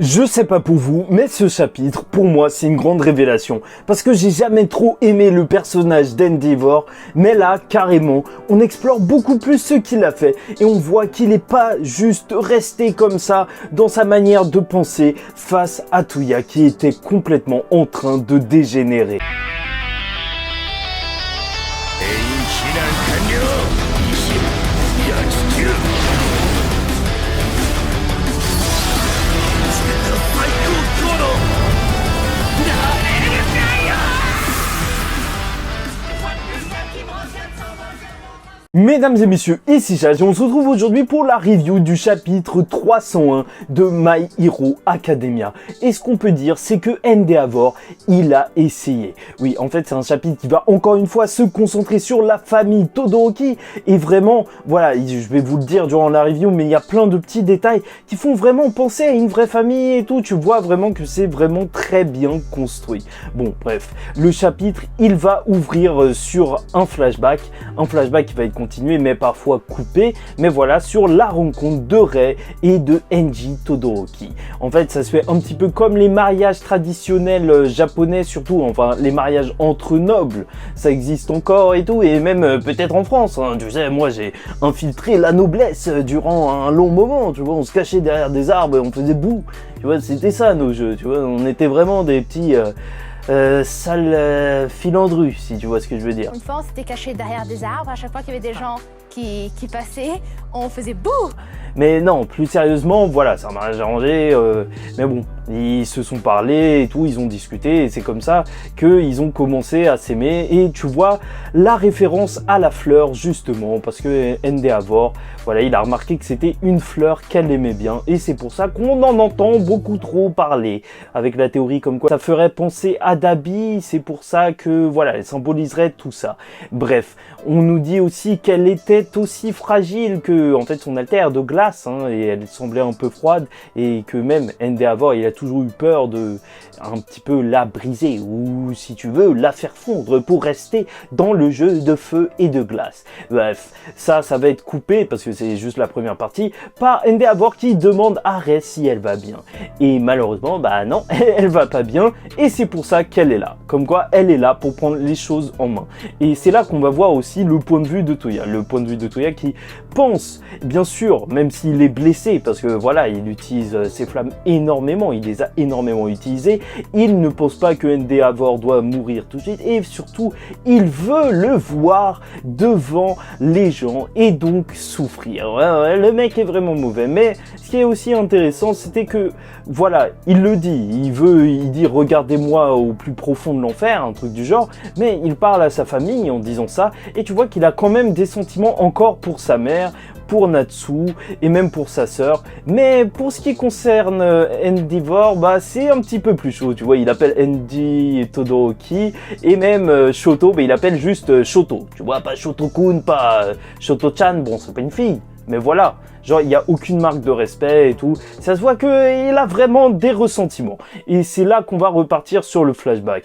Je sais pas pour vous, mais ce chapitre, pour moi, c'est une grande révélation. Parce que j'ai jamais trop aimé le personnage d'Endeavor, mais là, carrément, on explore beaucoup plus ce qu'il a fait. Et on voit qu'il est pas juste resté comme ça, dans sa manière de penser, face à Tuya, qui était complètement en train de dégénérer. Mesdames et messieurs, ici Jage et on se retrouve aujourd'hui pour la review du chapitre 301 de My Hero Academia. Et ce qu'on peut dire, c'est que Endeavor, il a essayé. Oui, en fait, c'est un chapitre qui va encore une fois se concentrer sur la famille Todoroki. Et vraiment, voilà, je vais vous le dire durant la review, mais il y a plein de petits détails qui font vraiment penser à une vraie famille et tout. Tu vois vraiment que c'est vraiment très bien construit. Bon, bref, le chapitre, il va ouvrir sur un flashback qui va être continué mais parfois coupé, mais voilà, sur la rencontre de Rei et de Enji Todoroki. En fait, ça se fait un petit peu comme les mariages traditionnels japonais, surtout, enfin, les mariages entre nobles, ça existe encore et tout, et même peut-être en France, hein. Tu sais, moi j'ai infiltré la noblesse durant un long moment, tu vois, on se cachait derrière des arbres, on faisait boue, tu vois, c'était ça nos jeux, tu vois, on était vraiment des petits... sale filandru, si tu vois ce que je veux dire. Une fois, on s'était caché derrière des arbres. À chaque fois qu'il y avait des gens qui passaient, on faisait bouh. Mais non, plus sérieusement, voilà, c'est un mariage arrangé, mais bon, ils se sont parlé et tout, ils ont discuté, et c'est comme ça qu'ils ont commencé à s'aimer, et tu vois la référence à la fleur, justement, parce que Endeavor, voilà, il a remarqué que c'était une fleur qu'elle aimait bien, et c'est pour ça qu'on en entend beaucoup trop parler, avec la théorie comme quoi ça ferait penser à Dabi, c'est pour ça que, voilà, elle symboliserait tout ça. Bref, on nous dit aussi qu'elle était aussi fragile que, en fait, son altère de glace, hein, et elle semblait un peu froide, et que même Endeavor, il a toujours eu peur de un petit peu la briser, ou si tu veux, la faire fondre pour rester dans le jeu de feu et de glace. Bref, ça va être coupé, parce que c'est juste la première partie, par Endeavor qui demande à Rei si elle va bien. Et malheureusement, bah non, elle va pas bien, et c'est pour ça qu'elle est là. Comme quoi, elle est là pour prendre les choses en main. Et c'est là qu'on va voir aussi le point de vue de Tuya. Le point de vue de Tuya qui pense, bien sûr, même s'il est blessé, parce que voilà, il utilise ses flammes énormément, il les a énormément utilisées, il ne pense pas que Endeavor doit mourir tout de suite, et surtout, il veut le voir devant les gens, et donc souffrir. Ouais, le mec est vraiment mauvais, mais ce qui est aussi intéressant, c'était que, voilà, il le dit, il dit regardez-moi au plus profond de l'enfer, un truc du genre, mais il parle à sa famille en disant ça, et tu vois qu'il a quand même des sentiments encore pour sa mère, pour Natsu et même pour sa sœur, mais pour ce qui concerne Endeavor, bah c'est un petit peu plus chaud, tu vois, il appelle Enji Todoroki, et même Shoto, bah il appelle juste Shoto, tu vois, pas Shoto-kun, pas Shoto-chan, bon c'est pas une fille, mais voilà, genre il n'y a aucune marque de respect et tout, ça se voit qu'il a vraiment des ressentiments, et c'est là qu'on va repartir sur le flashback.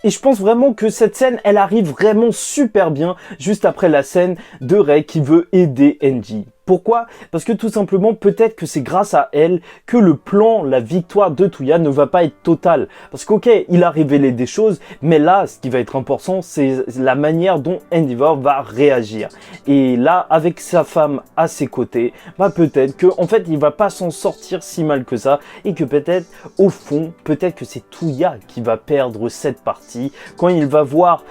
Et je pense vraiment que cette scène, elle arrive vraiment super bien juste après la scène de Rei qui veut aider Enji. Pourquoi? Parce que tout simplement, peut-être que c'est grâce à elle que le plan, la victoire de Tuya ne va pas être totale. Parce qu'ok, il a révélé des choses, mais là, ce qui va être important, c'est la manière dont Endeavor va réagir. Et là, avec sa femme à ses côtés, bah peut-être que, en fait, il va pas s'en sortir si mal que ça, et que peut-être, au fond, peut-être que c'est Tuya qui va perdre cette partie, quand il va voir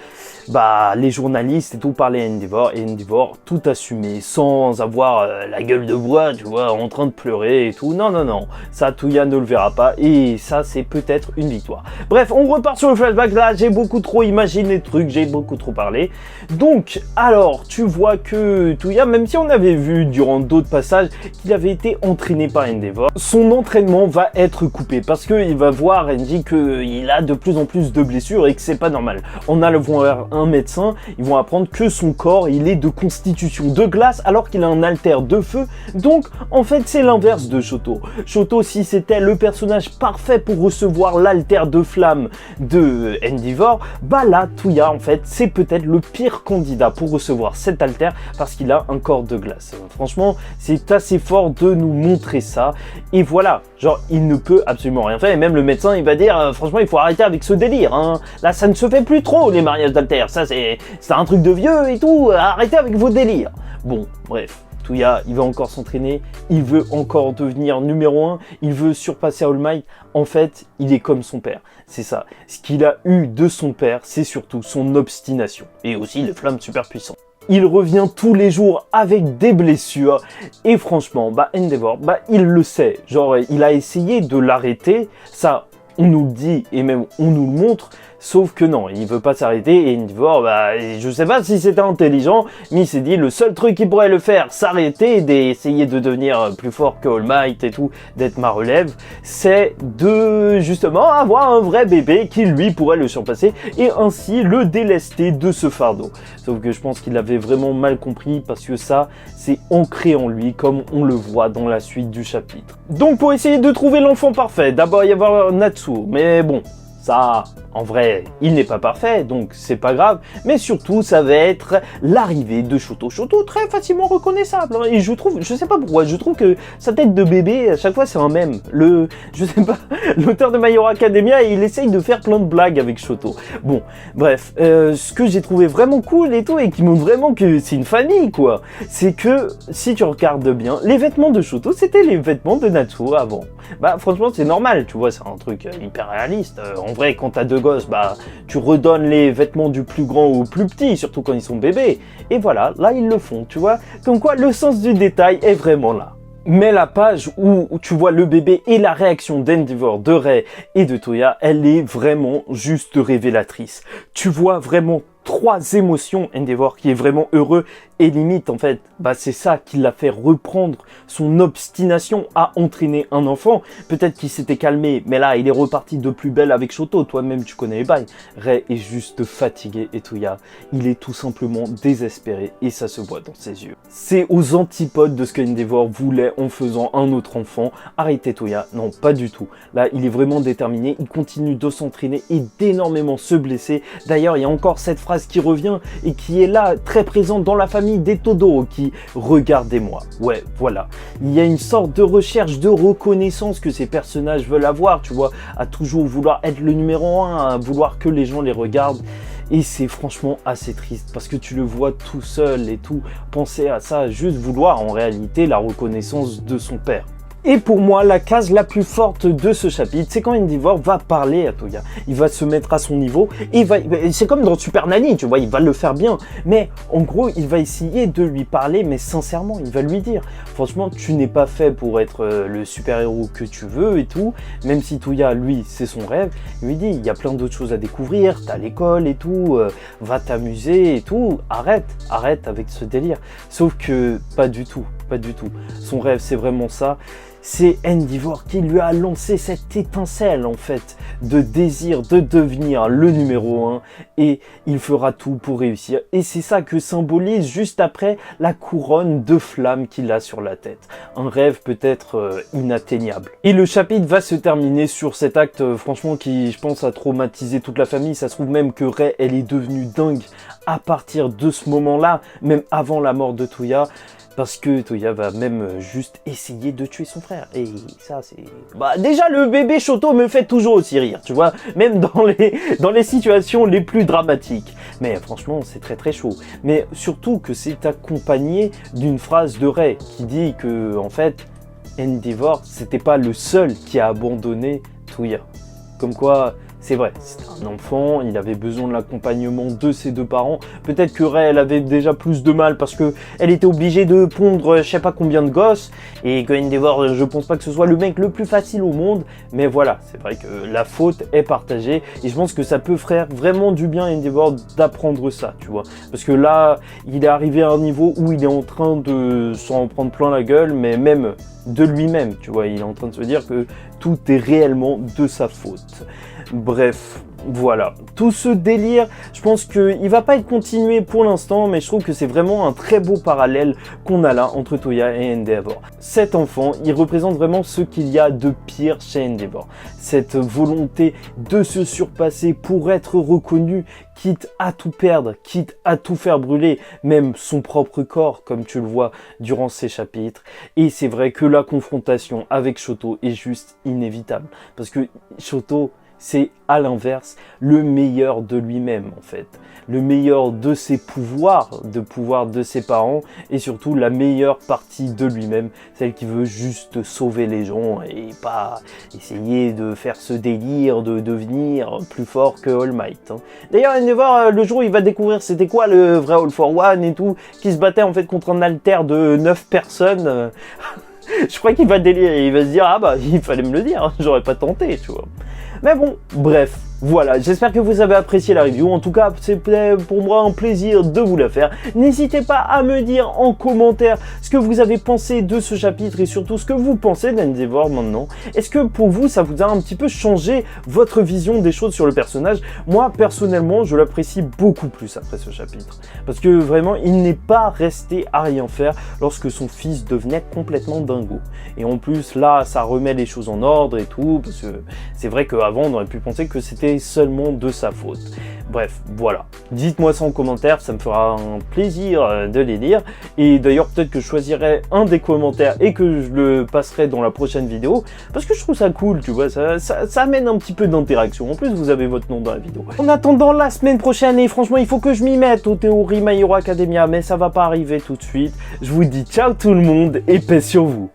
bah les journalistes et tout parler à Endeavor, et Endeavor tout assumer sans avoir la gueule de bois, tu vois, en train de pleurer et tout. Non, non, non, ça Tuya ne le verra pas, et ça c'est peut-être une victoire. Bref, on repart sur le flashback. Là j'ai beaucoup trop imaginé de trucs, j'ai beaucoup trop parlé. Donc alors tu vois que Tuya, même si on avait vu durant d'autres passages qu'il avait été entraîné par Endeavor, son entraînement va être coupé parce qu'il va voir Enji qu'il a de plus en plus de blessures et que c'est pas normal. En allant voir un médecin, ils vont apprendre que son corps il est de constitution de glace alors qu'il a un alter l'altère de feu. Donc en fait c'est l'inverse de Shoto. Shoto, si c'était le personnage parfait pour recevoir l'altère de flamme de Endeavor, bah là Touya en fait c'est peut-être le pire candidat pour recevoir cet alter parce qu'il a un corps de glace. Franchement c'est assez fort de nous montrer ça et voilà, genre il ne peut absolument rien faire et même le médecin il va dire franchement il faut arrêter avec ce délire hein. Là ça ne se fait plus trop les mariages d'alter, ça c'est un truc de vieux et tout, arrêtez avec vos délires. Bon bref, Touya, il va encore s'entraîner, il veut encore devenir numéro 1, il veut surpasser All Might. En fait, il est comme son père, c'est ça. Ce qu'il a eu de son père, c'est surtout son obstination. Et aussi les flammes super puissantes. Il revient tous les jours avec des blessures. Et franchement, bah Endeavor, bah il le sait. Genre, il a essayé de l'arrêter, ça on nous le dit et même on nous le montre. Sauf que non, il veut pas s'arrêter et Endeavor, bah, je sais pas si c'était intelligent, mais il s'est dit le seul truc qui pourrait le faire s'arrêter, d'essayer de devenir plus fort que All Might et tout, d'être ma relève, c'est de justement avoir un vrai bébé qui lui pourrait le surpasser et ainsi le délester de ce fardeau. Sauf que je pense qu'il avait vraiment mal compris parce que ça, c'est ancré en lui comme on le voit dans la suite du chapitre. Donc pour essayer de trouver l'enfant parfait, d'abord il y avoir Natsu, mais bon. Ça, en vrai, il n'est pas parfait, donc c'est pas grave. Mais surtout, ça va être l'arrivée de Shoto. Shoto, très facilement reconnaissable. Hein, et je trouve, je sais pas pourquoi, je trouve que sa tête de bébé, à chaque fois, c'est un mème. Je sais pas, l'auteur de My Hero Academia, il essaye de faire plein de blagues avec Shoto. Bon, bref, ce que j'ai trouvé vraiment cool et tout, et qui montre vraiment que c'est une famille, quoi, c'est que, si tu regardes bien, les vêtements de Shoto, c'était les vêtements de Natsu avant. Bah, franchement, c'est normal, tu vois, c'est un truc hyper réaliste. En vrai, quand t'as deux gosses, bah, tu redonnes les vêtements du plus grand au plus petit, surtout quand ils sont bébés. Et voilà, là, ils le font, tu vois. Comme quoi, le sens du détail est vraiment là. Mais la page où tu vois le bébé et la réaction d'Endeavor, de Rei et de Touya, elle est vraiment juste révélatrice. Tu vois vraiment 3 émotions, Endeavor qui est vraiment heureux et limite en fait, bah c'est ça qui l'a fait reprendre son obstination à entraîner un enfant. Peut-être qu'il s'était calmé, mais là il est reparti de plus belle avec Shoto, toi-même tu connais les bails. Rei est juste fatigué et Touya, il est tout simplement désespéré et ça se voit dans ses yeux. C'est aux antipodes de ce que Endeavor voulait en faisant un autre enfant. Arrêtez Touya, non pas du tout. Là il est vraiment déterminé, il continue de s'entraîner et d'énormément se blesser. D'ailleurs il y a encore cette phrase qui revient et qui est là très présente dans la famille des Todoro qui regardez-moi. Ouais, voilà. Il y a une sorte de recherche de reconnaissance que ces personnages veulent avoir, tu vois, à toujours vouloir être le numéro 1, à vouloir que les gens les regardent. Et c'est franchement assez triste parce que tu le vois tout seul et tout, penser à ça, juste vouloir en réalité la reconnaissance de son père. Et pour moi, la case la plus forte de ce chapitre, c'est quand Endeavor va parler à Touya. Il va se mettre à son niveau, et c'est comme dans Super Nanny, tu vois, il va le faire bien. Mais en gros, il va essayer de lui parler, mais sincèrement, il va lui dire, franchement, tu n'es pas fait pour être le super-héros que tu veux et tout. Même si Touya, lui, c'est son rêve, il lui dit, il y a plein d'autres choses à découvrir, t'as l'école et tout, va t'amuser et tout. Arrête avec ce délire. Sauf que pas du tout. Son rêve, c'est vraiment ça. C'est Endeavor qui lui a lancé cette étincelle en fait de désir de devenir le numéro 1 et il fera tout pour réussir. Et c'est ça que symbolise juste après la couronne de flammes qu'il a sur la tête. Un rêve peut-être inatteignable. Et le chapitre va se terminer sur cet acte franchement qui je pense a traumatisé toute la famille. Ça se trouve même que Rei elle est devenue dingue à partir de ce moment-là, même avant la mort de Touya. Parce que Touya va même juste essayer de tuer son frère. Et ça, c'est... Bah, déjà, le bébé Shoto me fait toujours aussi rire, tu vois. Même dans les situations les plus dramatiques. Mais franchement, c'est très très chaud. Mais surtout que c'est accompagné d'une phrase de Rei qui dit que, en fait, Endeavor, c'était pas le seul qui a abandonné Touya. Comme quoi... C'est vrai, c'était un enfant, il avait besoin de l'accompagnement de ses 2 parents. Peut-être que Rei, elle avait déjà plus de mal parce que elle était obligée de pondre je sais pas combien de gosses. Et que Endeavor, je pense pas que ce soit le mec le plus facile au monde. Mais voilà, c'est vrai que la faute est partagée. Et je pense que ça peut faire vraiment du bien à Endeavor d'apprendre ça, tu vois. Parce que là, il est arrivé à un niveau où il est en train de s'en prendre plein la gueule, mais même de lui-même, tu vois. Il est en train de se dire que tout est réellement de sa faute. Bref, Voilà, tout ce délire, je pense qu'il va pas être continué pour l'instant, mais je trouve que c'est vraiment un très beau parallèle qu'on a là entre Toya et Endeavor. Cet enfant, il représente vraiment ce qu'il y a de pire chez Endeavor. Cette volonté de se surpasser pour être reconnu, quitte à tout perdre, quitte à tout faire brûler, même son propre corps, comme tu le vois durant ces chapitres. Et c'est vrai que la confrontation avec Shoto est juste inévitable, parce que Shoto, c'est à l'inverse le meilleur de lui-même en fait, le meilleur de ses pouvoirs de ses parents et surtout la meilleure partie de lui-même, celle qui veut juste sauver les gens et pas essayer de faire ce délire de devenir plus fort que All Might. D'ailleurs, Endeavor, le jour où il va découvrir c'était quoi le vrai All for One et tout, qui se battait en fait contre un alter de 9 personnes, je crois qu'il va délirer, il va se dire ah bah il fallait me le dire, j'aurais pas tenté, tu vois. Mais bon, bref, voilà, j'espère que vous avez apprécié la review. En tout cas, c'était pour moi un plaisir de vous la faire. N'hésitez pas à me dire en commentaire ce que vous avez pensé de ce chapitre et surtout ce que vous pensez d'Endeavor maintenant. Est-ce que pour vous, ça vous a un petit peu changé votre vision des choses sur le personnage? Moi, personnellement, je l'apprécie beaucoup plus après ce chapitre. Parce que vraiment, il n'est pas resté à rien faire lorsque son fils devenait complètement dingo. Et en plus, là, ça remet les choses en ordre et tout, parce que c'est vrai qu'avant, on aurait pu penser que c'était seulement de sa faute. Bref, voilà. Dites-moi ça en commentaire, ça me fera un plaisir de les lire. Et d'ailleurs, peut-être que je choisirai un des commentaires et que je le passerai dans la prochaine vidéo. Parce que je trouve ça cool, tu vois, ça amène un petit peu d'interaction. En plus, vous avez votre nom dans la vidéo. En attendant la semaine prochaine, et franchement, il faut que je m'y mette aux théories My Hero Academia, mais ça va pas arriver tout de suite. Je vous dis ciao tout le monde et paix sur vous.